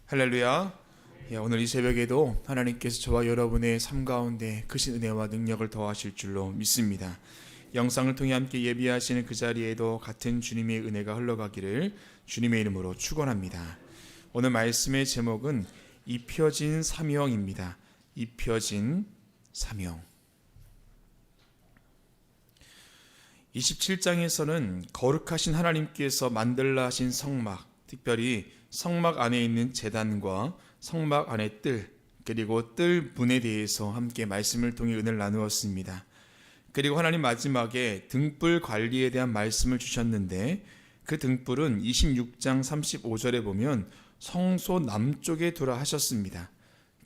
할렐루야. 오늘 이 새벽에도 하나님께서 저와 여러분의 삶 가운데 크신 은혜와 능력을 더하실 줄로 믿습니다. 영상을 통해 함께 예비하시는 그 자리에도 같은 주님의 은혜가 흘러가기를 주님의 이름으로 축원합니다. 오늘 말씀의 제목은 입혀진 사명입니다. 입혀진 사명. 27장에서는 거룩하신 하나님께서 만들라 하신 성막, 특별히 성막 안에 있는 제단과 성막 안의 뜰, 그리고 뜰 문에 대해서 함께 말씀을 통해 은혜를 나누었습니다. 그리고 하나님 마지막에 등불 관리에 대한 말씀을 주셨는데, 그 등불은 26장 35절에 보면 성소 남쪽에 두라 하셨습니다.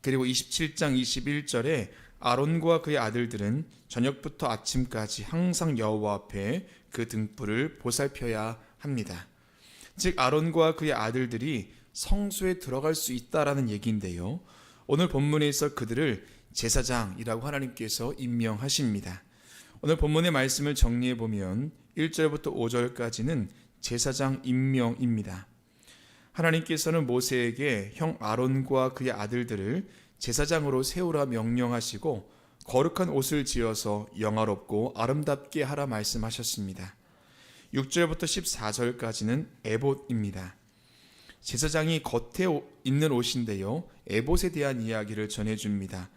그리고 27장 21절에 아론과 그의 아들들은 저녁부터 아침까지 항상 여호와 앞에 그 등불을 보살펴야 합니다. 즉 아론과 그의 아들들이 성소에 들어갈 수 있다라는 얘기인데요, 오늘 본문에서 그들을 제사장이라고 하나님께서 임명하십니다. 오늘 본문의 말씀을 정리해 보면 1절부터 5절까지는 제사장 임명입니다. 하나님께서는 모세에게 형 아론과 그의 아들들을 제사장으로 세우라 명령하시고 거룩한 옷을 지어서 영화롭고 아름답게 하라 말씀하셨습니다. 6절부터 14절까지는 에봇입니다. 제사장이 겉에 입는 옷인데요, 에봇에 대한 이야기를 전해줍니다.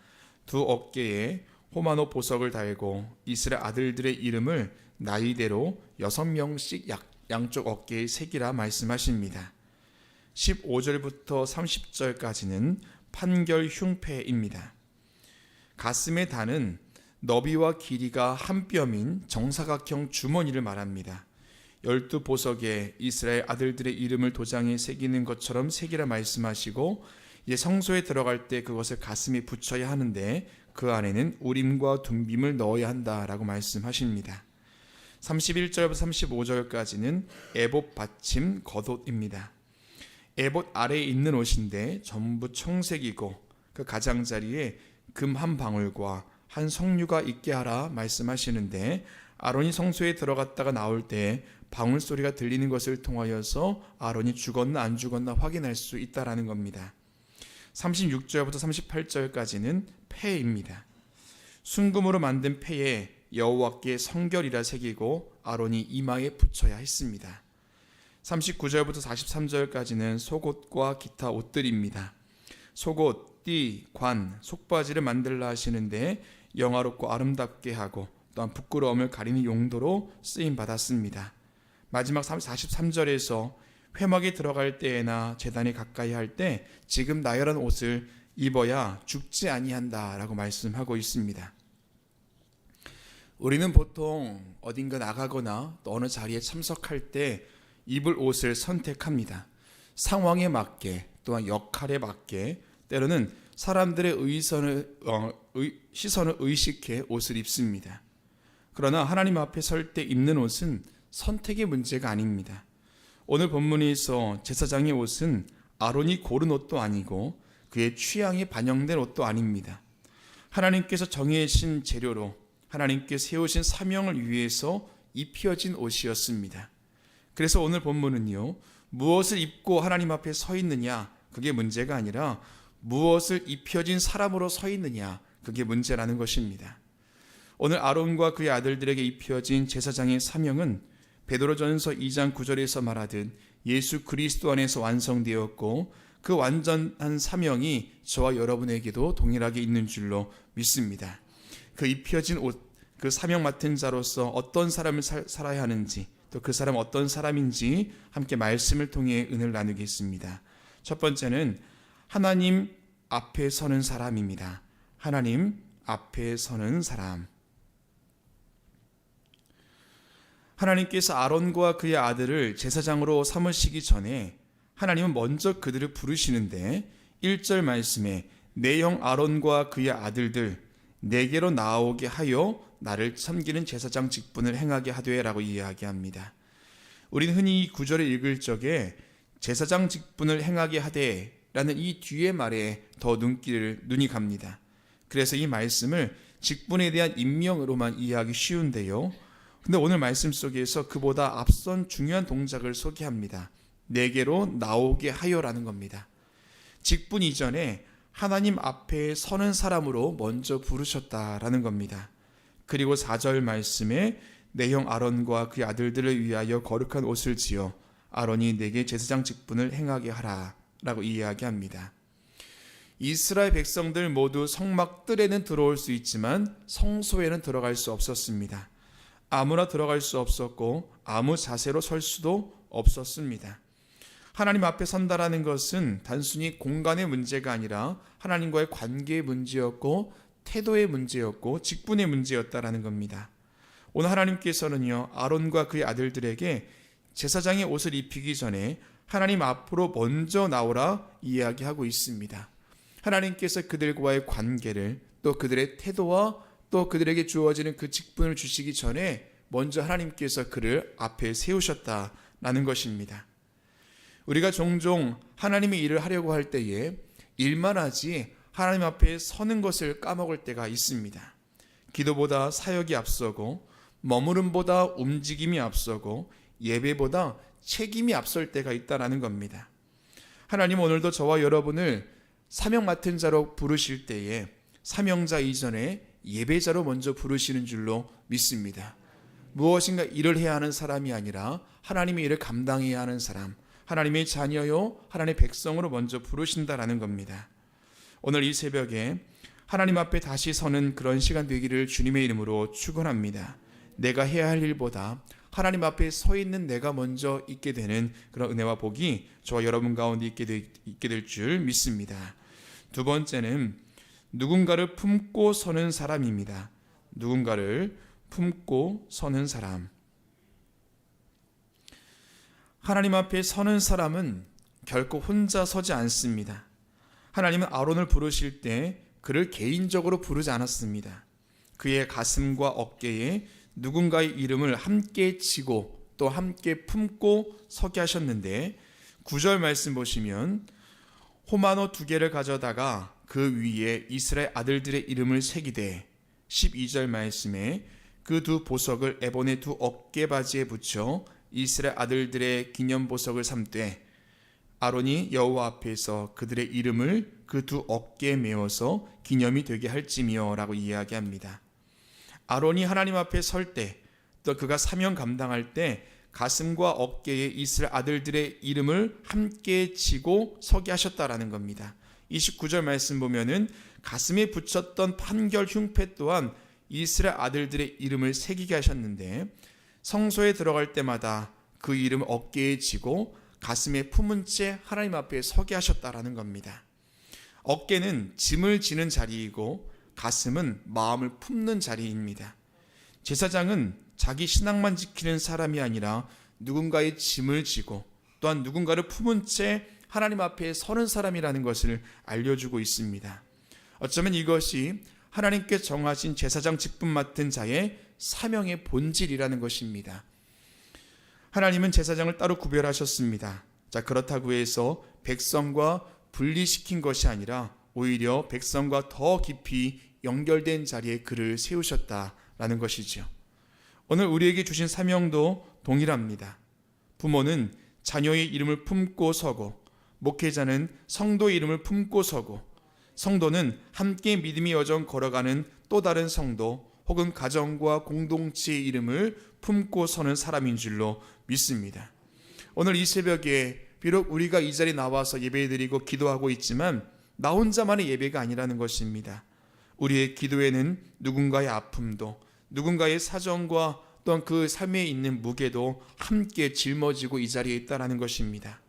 두 어깨에 호마노 보석을 달고 이스라엘 아들들의 이름을 나이대로 6명씩 양쪽 어깨에 새기라 말씀하십니다. 15절부터 30절까지는 판결 흉패입니다. 가슴의 단은 너비와 길이가 한 뼘인 정사각형 주머니를 말합니다. 12보석에 이스라엘 아들들의 이름을 도장에 새기는 것처럼 새기라 말씀하시고, 이제 성소에 들어갈 때 그것을 가슴에 붙여야 하는데 그 안에는 우림과 둠빔을 넣어야 한다라고 말씀하십니다. 31절부터 35절까지는 에봇 받침 겉옷입니다. 에봇 아래에 있는 옷인데 전부 청색이고 그 가장자리에 금 한 방울과 한 석류가 있게 하라 말씀하시는데, 아론이 성소에 들어갔다가 나올 때 방울 소리가 들리는 것을 통하여서 아론이 죽었나 안 죽었나 확인할 수 있다라는 겁니다. 36절부터 38절까지는 패입니다. 순금으로 만든 패에 여호와께 성결이라 새기고 아론이 이마에 붙여야 했습니다. 39절부터 43절까지는 속옷과 기타 옷들입니다. 속옷, 띠, 관, 속바지를 만들라 하시는데 영화롭고 아름답게 하고 또한 부끄러움을 가리는 용도로 쓰임 받았습니다. 마지막 43절에서 회막에 들어갈 때나 제단에 가까이 할 때 지금 나열한 옷을 입어야 죽지 아니한다라고 말씀하고 있습니다. 우리는 보통 어딘가 나가거나 또 어느 자리에 참석할 때 입을 옷을 선택합니다. 상황에 맞게 또한 역할에 맞게, 때로는 사람들의 시선을 의식해 옷을 입습니다. 그러나 하나님 앞에 설 때 입는 옷은 선택의 문제가 아닙니다. 오늘 본문에서 제사장의 옷은 아론이 고른 옷도 아니고 그의 취향에 반영된 옷도 아닙니다. 하나님께서 정해진 재료로 하나님께서 세우신 사명을 위해서 입혀진 옷이었습니다. 그래서 오늘 본문은요, 무엇을 입고 하나님 앞에 서 있느냐, 그게 문제가 아니라 무엇을 입혀진 사람으로 서 있느냐, 그게 문제라는 것입니다. 오늘 아론과 그의 아들들에게 입혀진 제사장의 사명은 베드로전서 2장 9절에서 말하듯 예수 그리스도 안에서 완성되었고, 그 완전한 사명이 저와 여러분에게도 동일하게 있는 줄로 믿습니다. 그 입혀진 옷, 그 사명 맡은 자로서 어떤 삶을 살아야 하는지, 또 그 사람 어떤 사람인지 함께 말씀을 통해 은혜를 나누겠습니다. 첫 번째는 하나님 앞에 서는 사람입니다. 하나님 앞에 서는 사람. 하나님께서 아론과 그의 아들을 제사장으로 삼으시기 전에 하나님은 먼저 그들을 부르시는데, 1절 말씀에 내 형 아론과 그의 아들들 내게로 나오게 하여 나를 섬기는 제사장 직분을 행하게 하되라고 이야기합니다. 우리는 흔히 이 구절을 읽을 적에 제사장 직분을 행하게 하되라는 이 뒤의 말에 더 눈이 갑니다. 그래서 이 말씀을 직분에 대한 임명으로만 이해하기 쉬운데요, 근데 오늘 말씀 속에서 그보다 앞선 중요한 동작을 소개합니다. 내게로 나오게 하여라는 겁니다. 직분 이전에 하나님 앞에 서는 사람으로 먼저 부르셨다라는 겁니다. 그리고 4절 말씀에 내 형 아론과 그의 아들들을 위하여 거룩한 옷을 지어 아론이 내게 제사장 직분을 행하게 하라 라고 이야기합니다. 이스라엘 백성들 모두 성막 뜰에는 들어올 수 있지만 성소에는 들어갈 수 없었습니다. 아무나 들어갈 수 없었고 아무 자세로 설 수도 없었습니다. 하나님 앞에 선다라는 것은 단순히 공간의 문제가 아니라 하나님과의 관계의 문제였고 태도의 문제였고 직분의 문제였다라는 겁니다. 오늘 하나님께서는요, 아론과 그의 아들들에게 제사장의 옷을 입히기 전에 하나님 앞으로 먼저 나오라 이야기하고 있습니다. 하나님께서 그들과의 관계를, 또 그들의 태도와 또 그들에게 주어지는 그 직분을 주시기 전에 먼저 하나님께서 그를 앞에 세우셨다라는 것입니다. 우리가 종종 하나님의 일을 하려고 할 때에 일만 하지 하나님 앞에 서는 것을 까먹을 때가 있습니다. 기도보다 사역이 앞서고 머무름보다 움직임이 앞서고 예배보다 책임이 앞설 때가 있다는 겁니다. 하나님 오늘도 저와 여러분을 사명 맡은 자로 부르실 때에 사명자 이전에 예배자로 먼저 부르시는 줄로 믿습니다. 무엇인가 일을 해야 하는 사람이 아니라 하나님의 일을 감당해야 하는 사람, 하나님의 자녀요 하나님의 백성으로 먼저 부르신다라는 겁니다. 오늘 이 새벽에 하나님 앞에 다시 서는 그런 시간 되기를 주님의 이름으로 축원합니다. 내가 해야 할 일보다 하나님 앞에 서 있는 내가 먼저 있게 되는 그런 은혜와 복이 저와 여러분 가운데 있게 될 줄 믿습니다. 두 번째는 누군가를 품고 서는 사람입니다. 누군가를 품고 서는 사람. 하나님 앞에 서는 사람은 결코 혼자 서지 않습니다. 하나님은 아론을 부르실 때 그를 개인적으로 부르지 않았습니다. 그의 가슴과 어깨에 누군가의 이름을 함께 지고 또 함께 품고 서게 하셨는데 9절 말씀 보시면 호마노 2개를 가져다가 그 위에 이스라엘 아들들의 이름을 새기되 12절 말씀에 그 두 보석을 에본의 두 어깨바지에 붙여 이스라엘 아들들의 기념 보석을 삼되 아론이 여호와 앞에서 그들의 이름을 그 두 어깨에 메어서 기념이 되게 할지며 라고 이야기합니다. 아론이 하나님 앞에 설 때, 또 그가 사명 감당할 때 가슴과 어깨에 이스라엘 아들들의 이름을 함께 지고 서게 하셨다라는 겁니다. 29절 말씀 보면은 가슴에 붙였던 판결 흉패 또한 이스라엘 아들들의 이름을 새기게 하셨는데 성소에 들어갈 때마다 그 이름을 어깨에 지고 가슴에 품은 채 하나님 앞에 서게 하셨다라는 겁니다. 어깨는 짐을 지는 자리이고 가슴은 마음을 품는 자리입니다. 제사장은 자기 신앙만 지키는 사람이 아니라 누군가의 짐을 지고 또한 누군가를 품은 채 하나님 앞에 서는 사람이라는 것을 알려주고 있습니다. 어쩌면 이것이 하나님께 정하신 제사장 직분 맡은 자의 사명의 본질이라는 것입니다. 하나님은 제사장을 따로 구별하셨습니다. 그렇다고 해서 백성과 분리시킨 것이 아니라 오히려 백성과 더 깊이 연결된 자리에 그를 세우셨다라는 것이죠. 오늘 우리에게 주신 사명도 동일합니다. 부모는 자녀의 이름을 품고 서고, 목회자는 성도의 이름을 품고 서고, 성도는 함께 믿음의 여정 걸어가는 또 다른 성도 혹은 가정과 공동체의 이름을 품고 서는 사람인 줄로 믿습니다. 오늘 이 새벽에 비록 우리가 이 자리에 나와서 예배드리고 기도하고 있지만 나 혼자만의 예배가 아니라는 것입니다. 우리의 기도에는 누군가의 아픔도, 누군가의 사정과 또한 그 삶에 있는 무게도 함께 짊어지고 이 자리에 있다는 것입니다.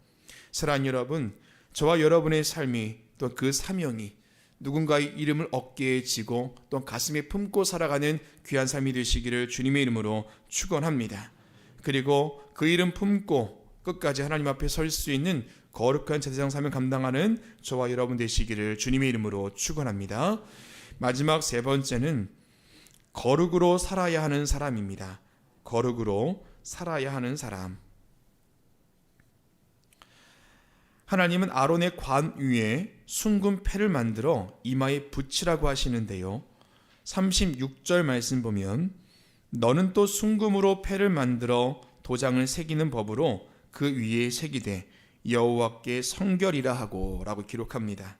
사랑하는 여러분, 저와 여러분의 삶이 또 그 사명이 누군가의 이름을 어깨에 지고 또 가슴에 품고 살아가는 귀한 삶이 되시기를 주님의 이름으로 축원합니다. 그리고 그 이름 품고 끝까지 하나님 앞에 설 수 있는 거룩한 제사장 사명 감당하는 저와 여러분 되시기를 주님의 이름으로 축원합니다. 마지막 세 번째는 거룩으로 살아야 하는 사람입니다. 거룩으로 살아야 하는 사람. 하나님은 아론의 관 위에 숭금 패를 만들어 이마에 붙이라고 하시는데요. 36절 말씀 보면 너는 또 숭금으로 패를 만들어 도장을 새기는 법으로 그 위에 새기되 여호와께 성결이라 하고 라고 기록합니다.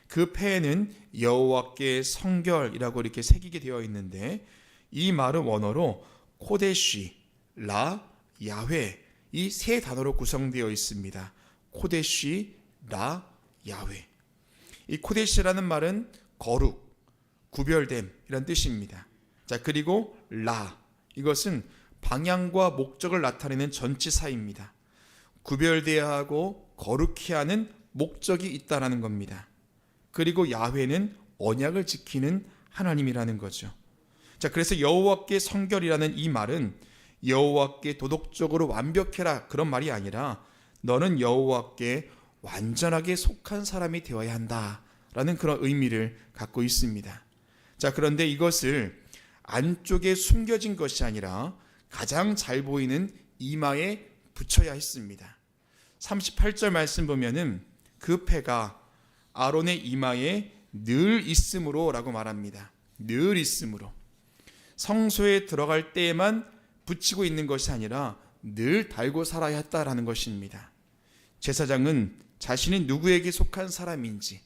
그 패에는 여호와께 성결이라고 이렇게 새기게 되어 있는데, 이 말은 원어로 코데시, 라, 야훼, 이 세 단어로 구성되어 있습니다. 코데시, 라, 야훼. 이 코데시라는 말은 거룩, 구별됨 이란 뜻입니다. 자, 그리고 라, 이것은 방향과 목적을 나타내는 전치사입니다. 구별되어야 하고 거룩히 하는 목적이 있다라는 겁니다. 그리고 야훼는 언약을 지키는 하나님이라는 거죠. 자, 그래서 여호와께 성결이라는 이 말은 여호와께 도덕적으로 완벽해라 그런 말이 아니라 너는 여호와께 완전하게 속한 사람이 되어야 한다라는 그런 의미를 갖고 있습니다. 자, 그런데 이것을 안쪽에 숨겨진 것이 아니라 가장 잘 보이는 이마에 붙여야 했습니다. 38절 말씀 보면은 그 패가 아론의 이마에 늘 있음으로 라고 말합니다. 늘 있음으로. 성소에 들어갈 때에만 붙이고 있는 것이 아니라 늘 달고 살아야 했다라는 것입니다. 제사장은 자신이 누구에게 속한 사람인지,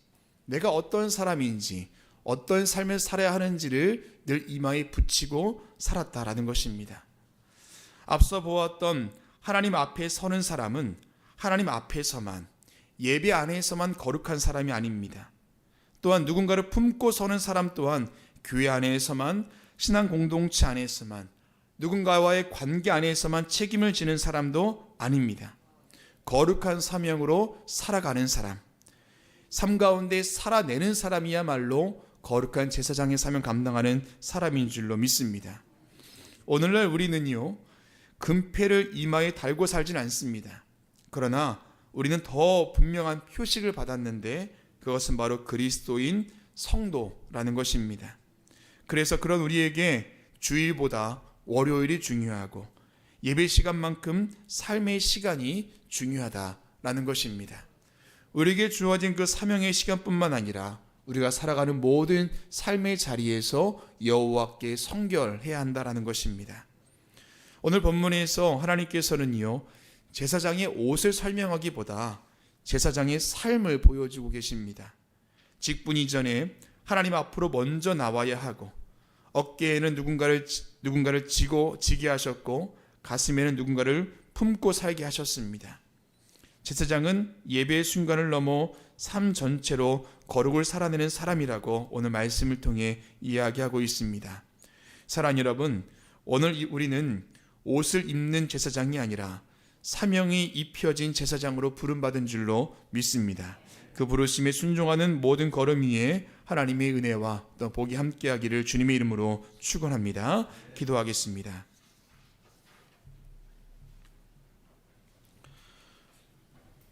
내가 어떤 사람인지, 어떤 삶을 살아야 하는지를 늘 이마에 붙이고 살았다라는 것입니다. 앞서 보았던 하나님 앞에 서는 사람은 하나님 앞에서만, 예배 안에서만 거룩한 사람이 아닙니다. 또한 누군가를 품고 서는 사람 또한 교회 안에서만, 신앙 공동체 안에서만, 누군가와의 관계 안에서만 책임을 지는 사람도 아닙니다. 거룩한 사명으로 살아가는 사람, 삶 가운데 살아내는 사람이야말로 거룩한 제사장의 사명 감당하는 사람인 줄로 믿습니다. 오늘날 우리는요, 금패를 이마에 달고 살진 않습니다. 그러나 우리는 더 분명한 표식을 받았는데 그것은 바로 그리스도인 성도라는 것입니다. 그래서 그런 우리에게 주일보다 월요일이 중요하고 예배 시간만큼 삶의 시간이 중요하다라는 것입니다. 우리에게 주어진 그 사명의 시간뿐만 아니라 우리가 살아가는 모든 삶의 자리에서 여호와께 성결해야 한다라는 것입니다. 오늘 본문에서 하나님께서는요, 제사장의 옷을 설명하기보다 제사장의 삶을 보여주고 계십니다. 직분 이전에 하나님 앞으로 먼저 나와야 하고, 어깨에는 누군가를 지게 하셨고, 가슴에는 누군가를 품고 살게 하셨습니다. 제사장은 예배의 순간을 넘어 삶 전체로 거룩을 살아내는 사람이라고 오늘 말씀을 통해 이야기하고 있습니다. 사랑하는 여러분, 오늘 우리는 옷을 입는 제사장이 아니라 사명이 입혀진 제사장으로 부름받은 줄로 믿습니다. 그 부르심에 순종하는 모든 걸음 위에 하나님의 은혜와 또 복이 함께하기를 주님의 이름으로 축원합니다. 기도하겠습니다.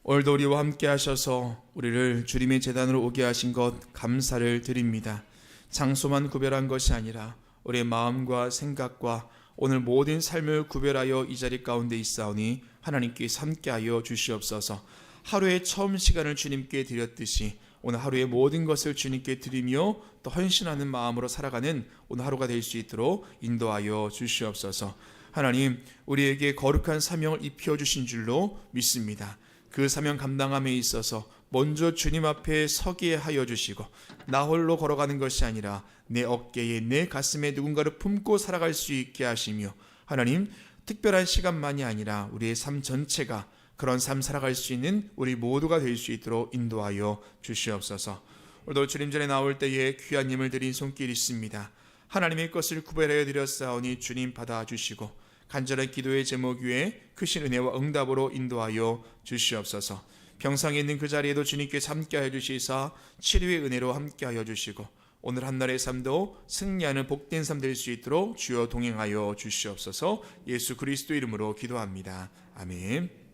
오늘도 우리와 함께 하셔서 우리를 주님의 제단으로 오게 하신 것 감사를 드립니다. 장소만 구별한 것이 아니라 우리의 마음과 생각과 오늘 모든 삶을 구별하여 이 자리 가운데 있사오니 하나님께서 함께하여 주시옵소서. 하루의 처음 시간을 주님께 드렸듯이 오늘 하루의 모든 것을 주님께 드리며 또 헌신하는 마음으로 살아가는 오늘 하루가 될 수 있도록 인도하여 주시옵소서. 하나님, 우리에게 거룩한 사명을 입혀주신 줄로 믿습니다. 그 사명 감당함에 있어서 먼저 주님 앞에 서게 하여 주시고, 나 홀로 걸어가는 것이 아니라 내 어깨에, 내 가슴에 누군가를 품고 살아갈 수 있게 하시며, 하나님, 특별한 시간만이 아니라 우리의 삶 전체가 그런 삶 살아갈 수 있는 우리 모두가 될 수 있도록 인도하여 주시옵소서. 오늘도 주님 전에 나올 때에 귀한 예물 드린 손길 있습니다. 하나님의 것을 구별하여 드렸사오니 주님 받아주시고, 간절한 기도의 제목 위에 크신 은혜와 응답으로 인도하여 주시옵소서. 병상에 있는 그 자리에도 주님께서 함께하여 주시사 치료의 은혜로 함께하여 주시고, 오늘 한날의 삶도 승리하는 복된 삶 될 수 있도록 주여 동행하여 주시옵소서. 예수 그리스도 이름으로 기도합니다. 아멘.